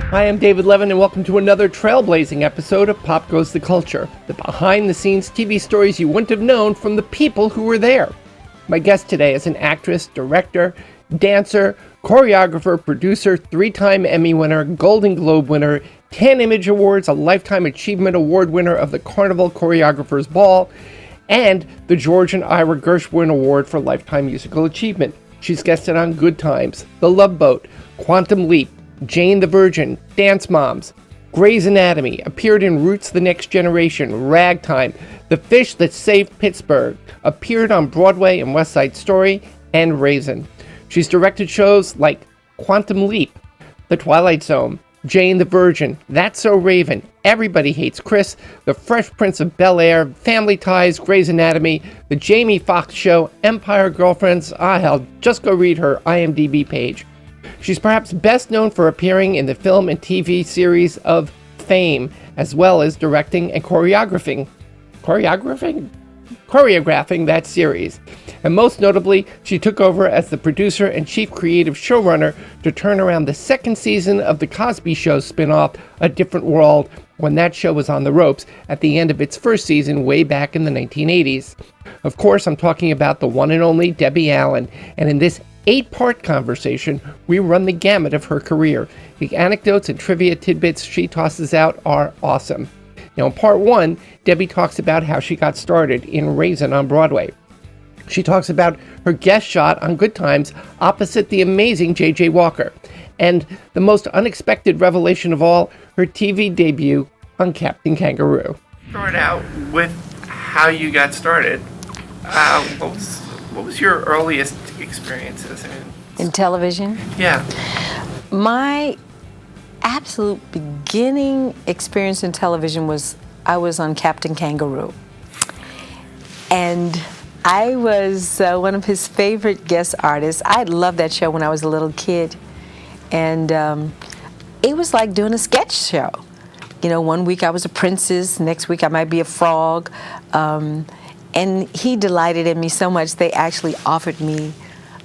Hi, I'm David Levin, and welcome to another trailblazing episode of Pop Goes the Culture, the behind-the-scenes TV stories you wouldn't have known from the people who were there. My guest today is an actress, director, dancer, choreographer, producer, 3-time Emmy winner, Golden Globe winner, 10 Image Awards, a Lifetime Achievement Award winner of the Carnival Choreographers Ball, and the George and Ira Gershwin Award for Lifetime Musical Achievement. She's guested on Good Times, The Love Boat, Quantum Leap, Jane the Virgin, Dance Moms, Grey's Anatomy, appeared in Roots the Next Generation, Ragtime, The Fish That Saved Pittsburgh, appeared on Broadway and West Side Story, and Raisin. She's directed shows like Quantum Leap, The Twilight Zone, Jane the Virgin, That's So Raven, Everybody Hates Chris, The Fresh Prince of Bel-Air, Family Ties, Grey's Anatomy, The Jamie Foxx Show, Empire Girlfriends. Hell, just go read her IMDB page. She's perhaps best known for appearing in the film and TV series of Fame, as well as directing and choreographing that series. And most notably, she took over as the producer and chief creative showrunner to turn around the second season of The Cosby Show spin-off, A Different World, when that show was on the ropes at the end of its first season way back in the 1980s. Of course, I'm talking about the one and only Debbie Allen, and in this 8-part conversation, we run the gamut of her career. The anecdotes and trivia tidbits she tosses out are awesome. Now, in part 1, Debbie talks about how she got started in Raisin on Broadway. She talks about her guest shot on Good Times opposite the amazing J.J. Walker. And the most unexpected revelation of all, her TV debut on Captain Kangaroo. Start out with how you got started. What was your earliest experiences in television? Yeah. My absolute beginning experience in television was I was on Captain Kangaroo. And I was one of his favorite guest artists. I loved that show when I was a little kid. And it was like doing a sketch show. You know, one week I was a princess, next week I might be a frog. And he delighted in me so much, they actually offered me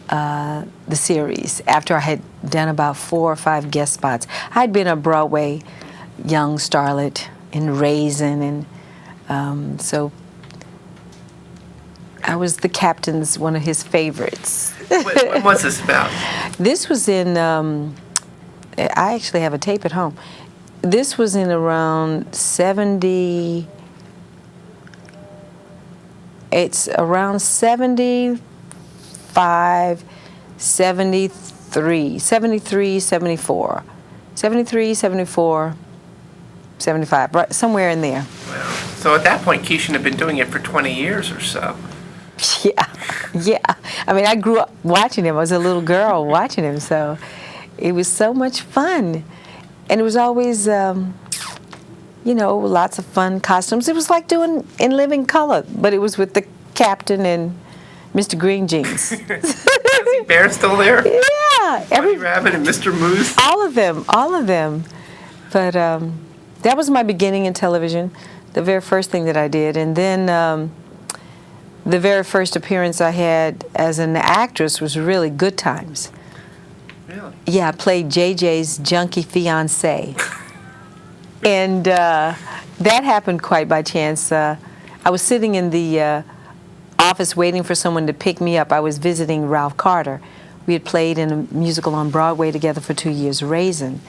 the series after I had done about 4 or 5 guest spots. I'd been a Broadway young starlet in Raisin, and so I was the captain's, one of his favorites. What was this about? This was in, I actually have a tape at home. This was in around 70, it's around 75, 73, 74, 73, 74, 75, right, somewhere in there. Wow. So at that point, Keishan had been doing it for 20 years or so. Yeah. I mean, I grew up watching him. I was a little girl watching him, so it was so much fun. And it was always, lots of fun costumes. It was like doing In Living Color, but it was with the captain and Mr. Green Jeans. Is Bear still there? Yeah. Bunny Rabbit and Mr. Moose? All of them. But that was my beginning in television, the very first thing that I did. And then the very first appearance I had as an actress was really Good Times. Really? Yeah, I played JJ's junkie fiancé. And that happened quite by chance. I was sitting in the office waiting for someone to pick me up. I was visiting Ralph Carter. We had played in a musical on Broadway together for 2 years, Raisin.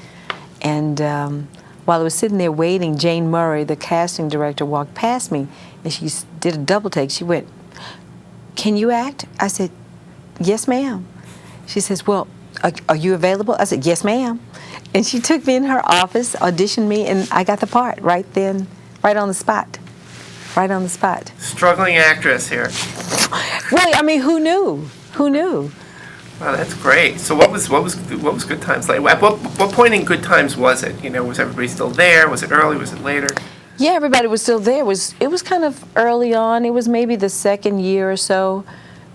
And while I was sitting there waiting, Jane Murray, the casting director, walked past me, and she did a double take. She went, "Can you act?" I said, "Yes, ma'am." She says, "Well, are you available?" I said, "Yes, ma'am." And she took me in her office, auditioned me, and I got the part right then, right on the spot. Struggling actress here. Really, I mean, who knew? Wow, that's great. So what was Good Times like? At what point in Good Times was it? Was everybody still there? Was it early? Was it later? Yeah, everybody was still there. It was kind of early on. It was maybe the second year or so,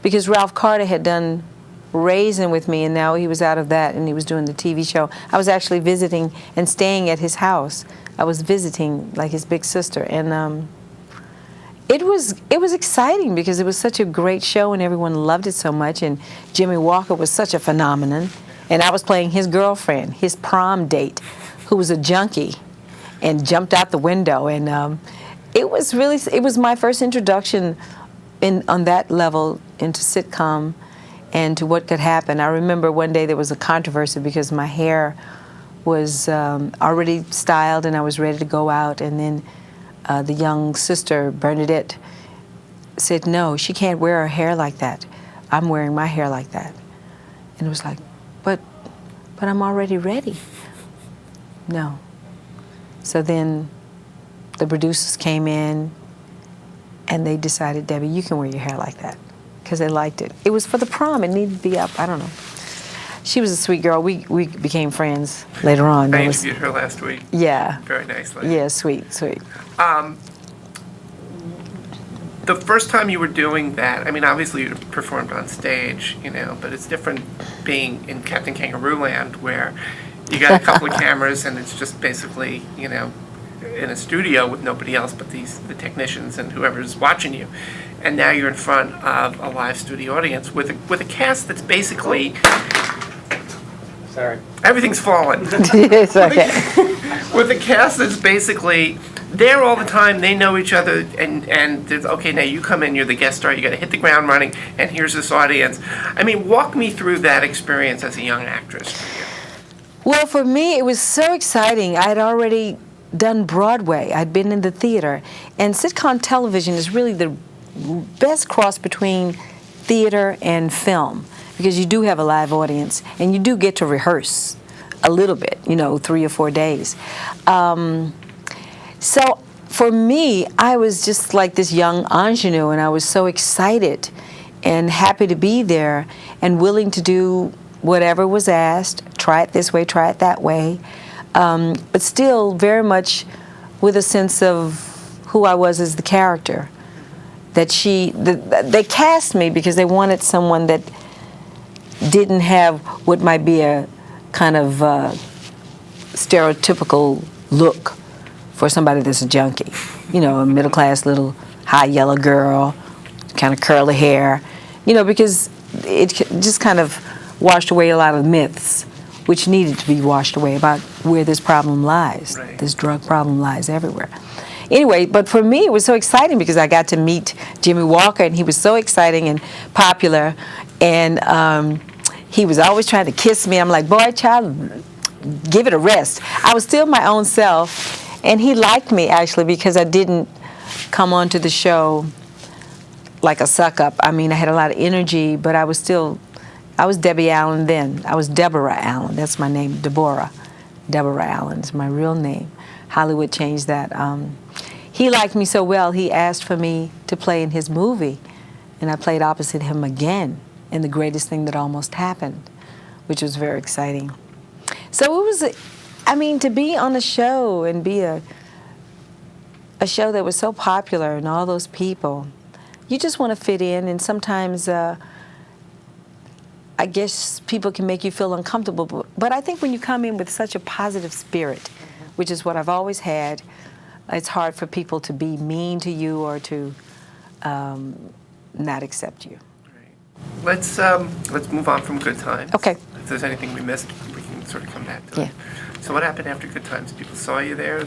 because Ralph Carter had done Raisin with me, and now he was out of that and he was doing the TV show. I was actually visiting and staying at his house. I was visiting like his big sister, and it was exciting because it was such a great show and everyone loved it so much, and Jimmy Walker was such a phenomenon, and I was playing his girlfriend, his prom date, who was a junkie and jumped out the window. And it was my first introduction on that level into sitcom and to what could happen. I remember one day there was a controversy because my hair was already styled and I was ready to go out, and then the young sister, Bernadette, said, no, she can't wear her hair like that. I'm wearing my hair like that. And it was like, but I'm already ready. No. So then the producers came in and they decided, Debbie, you can wear your hair like that, because they liked it. It was for the prom. It needed to be up. I don't know. She was a sweet girl. We became friends later on. I interviewed her last week. Yeah. Very nicely. Yeah, sweet. The first time you were doing that, I mean, obviously you performed on stage, but it's different being in Captain Kangaroo Land, where you got a couple of cameras and it's just basically, in a studio with nobody else but the technicians and whoever's watching you. And now you're in front of a live studio audience with a cast that's basically... Sorry. Everything's fallen. It's okay. With a cast that's basically there all the time, they know each other, and there's, okay, now you come in, you're the guest star, you got to hit the ground running, and here's this audience. I mean, walk me through that experience as a young actress for you. Well, for me, it was so exciting. I had already done Broadway. I'd been in the theater, and sitcom television is really the best cross between theater and film, because you do have a live audience, and you do get to rehearse a little bit, 3 or 4 days. So for me, I was just like this young ingenue, and I was so excited and happy to be there and willing to do whatever was asked, try it this way, try it that way, but still very much with a sense of who I was as the character. They cast me because they wanted someone that didn't have what might be a kind of stereotypical look for somebody that's a junkie. A middle-class little high yellow girl, kind of curly hair, because it just kind of washed away a lot of myths which needed to be washed away about where this problem lies. Right. This drug problem lies everywhere. Anyway, but for me it was so exciting because I got to meet Jimmy Walker, and he was so exciting and popular, and he was always trying to kiss me. I'm like, boy, child, give it a rest. I was still my own self, and he liked me actually because I didn't come onto the show like a suck-up. I mean, I had a lot of energy, but I was Debbie Allen then. I was Deborah Allen. That's my name, Deborah. Deborah Allen is my real name. Hollywood changed that. He liked me so well, he asked for me to play in his movie, and I played opposite him again in The Greatest Thing That Almost Happened, which was very exciting. So it was, to be on a show and be a show that was so popular and all those people, you just want to fit in, and sometimes I guess people can make you feel uncomfortable, but I think when you come in with such a positive spirit, which is what I've always had, it's hard for people to be mean to you or to not accept you. Right. Let's move on from Good Times. Okay. If there's anything we missed, we can sort of come back to it. Yeah. So what happened after Good Times? People saw you there?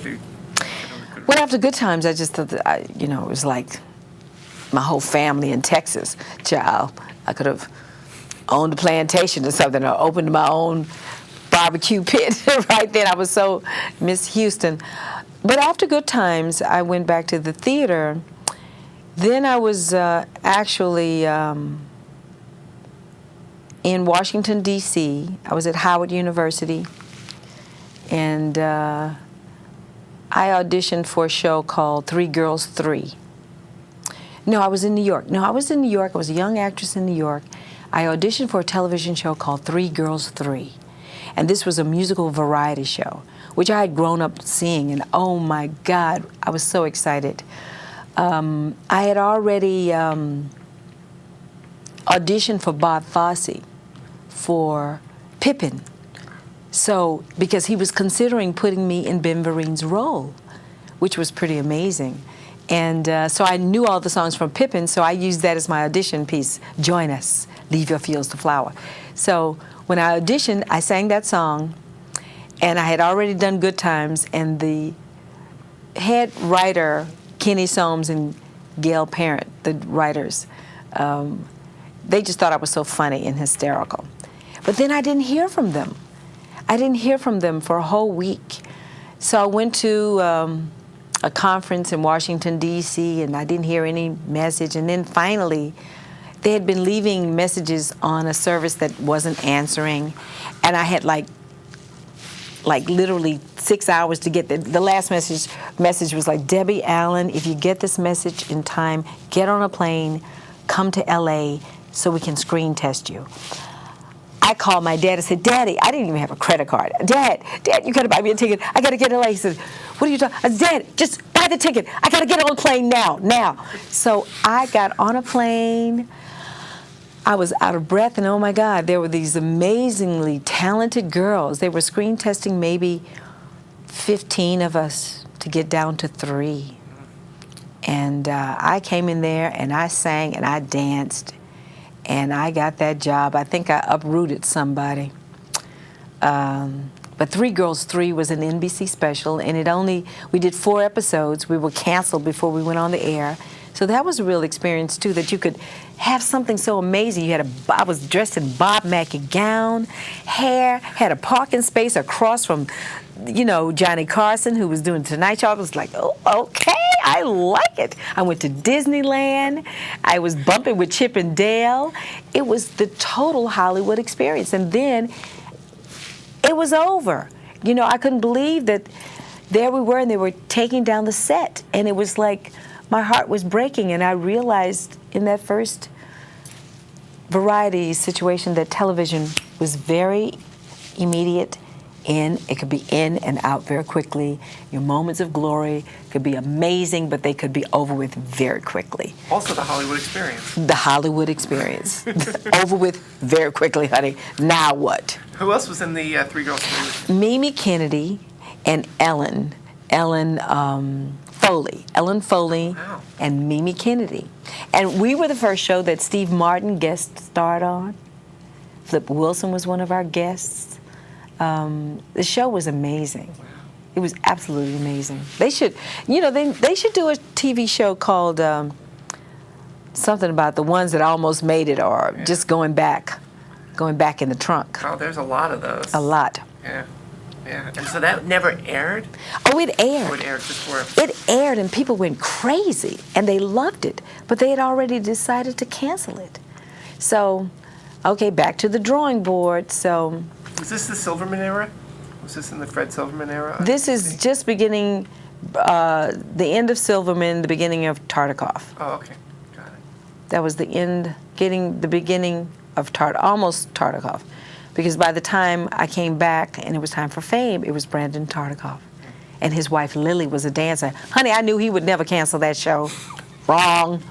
Well, after Good Times, I just thought that, it was like my whole family in Texas. Child, I could have owned a plantation or something, or opened my own barbecue pit right then. I was so Miss Houston. But after Good Times, I went back to the theater. Then I was actually in Washington, D.C. I was at Howard University, and I auditioned for a show called Three Girls, Three. No, I was in New York. I was a young actress in New York. I auditioned for a television show called Three Girls, Three. And this was a musical variety show, which I had grown up seeing, and oh my God, I was so excited. I had already auditioned for Bob Fosse for Pippin, so because he was considering putting me in Ben Vereen's role, which was pretty amazing. And so I knew all the songs from Pippin, so I used that as my audition piece. Join us, leave your fields to flower. So when I auditioned, I sang that song, And I had already done Good Times, and the head writer, Kenny Soames and Gail Parent, the writers, they just thought I was so funny and hysterical. But then I didn't hear from them. I didn't hear from them for a whole week. So I went to a conference in Washington, D.C., and I didn't hear any message. And then finally, they had been leaving messages on a service that wasn't answering. And I had like literally 6 hours to get the last message was like, Debbie Allen, if you get this message in time, get on a plane, come to L.A. so we can screen test you. I called my dad and said, Daddy, I didn't even have a credit card. Dad, you got to buy me a ticket. I got to get to LA. He said, what are you talking? I said, Dad, just buy the ticket. I got to get on a plane now. So I got on a plane. I was out of breath, and oh my God, there were these amazingly talented girls. They were screen testing maybe 15 of us to get down to 3. And I came in there, and I sang, and I danced. And I got that job. I think I uprooted somebody. But 3 Girls 3 was an NBC special, and we did 4 episodes. We were canceled before we went on the air. So that was a real experience, too, that you could have something so amazing. I was dressed in Bob Mackie gown, hair, had a parking space across from, Johnny Carson, who was doing Tonight Show. I was like, oh, okay, I like it. I went to Disneyland. I was bumping with Chip and Dale. It was the total Hollywood experience. And then it was over. I couldn't believe that there we were, and they were taking down the set. And it was like my heart was breaking. And I realized in that first variety situation that television was very immediate. It could be in and out very quickly. Your moments of glory could be amazing, but they could be over with very quickly. Also the Hollywood experience. The Hollywood experience. Over with very quickly, honey. Now what? Who else was in the 3 Girls 3? Mimi Kennedy and Ellen Foley. Wow. And Mimi Kennedy. And we were the first show that Steve Martin guest starred on. Flip Wilson was one of our guests. The show was amazing. Wow. It was absolutely amazing. They should, they should do a TV show called something about the ones that almost made it, or just going back in the trunk. Oh, there's a lot of those. A lot. Yeah. And so that never aired? Oh, it aired. Or it aired just for It aired, and people went crazy, and they loved it, but they had already decided to cancel it. So, okay, back to the drawing board. So. Was this the Silverman era? Was this in the Fred Silverman era? This is just beginning, the end of Silverman, the beginning of Tartikoff. Oh, okay. Got it. That was the beginning of almost Tartikoff. Because by the time I came back and it was time for Fame, it was Brandon Tartikoff. And his wife Lily was a dancer. Honey, I knew he would never cancel that show. Wrong.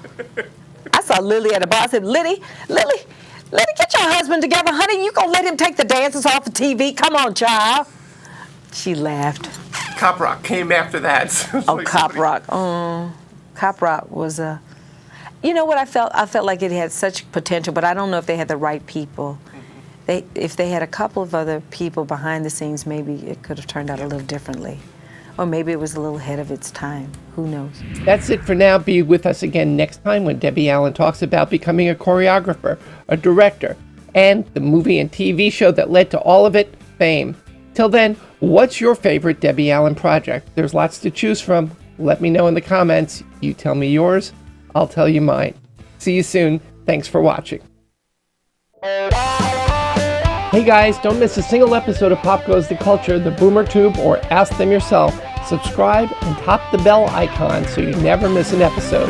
I saw Lily at the bar. I said, Lily, get your husband together, honey. You gonna let him take the dances off the TV? Come on, child. She laughed. Cop Rock came after that. Cop Rock. Cop Rock was a. You know what I felt? I felt like it had such potential, but I don't know if they had the right people. If they had a couple of other people behind the scenes, maybe it could have turned out a little differently. Or maybe it was a little ahead of its time. Who knows? That's it for now. Be with us again next time when Debbie Allen talks about becoming a choreographer, a director, and the movie and TV show that led to all of it, Fame. Till then, what's your favorite Debbie Allen project? There's lots to choose from. Let me know in the comments. You tell me yours, I'll tell you mine. See you soon. Thanks for watching. Hey guys, don't miss a single episode of Pop Goes the Culture, the Boomer Tube, or Ask Them Yourself. Subscribe and tap the bell icon so you never miss an episode.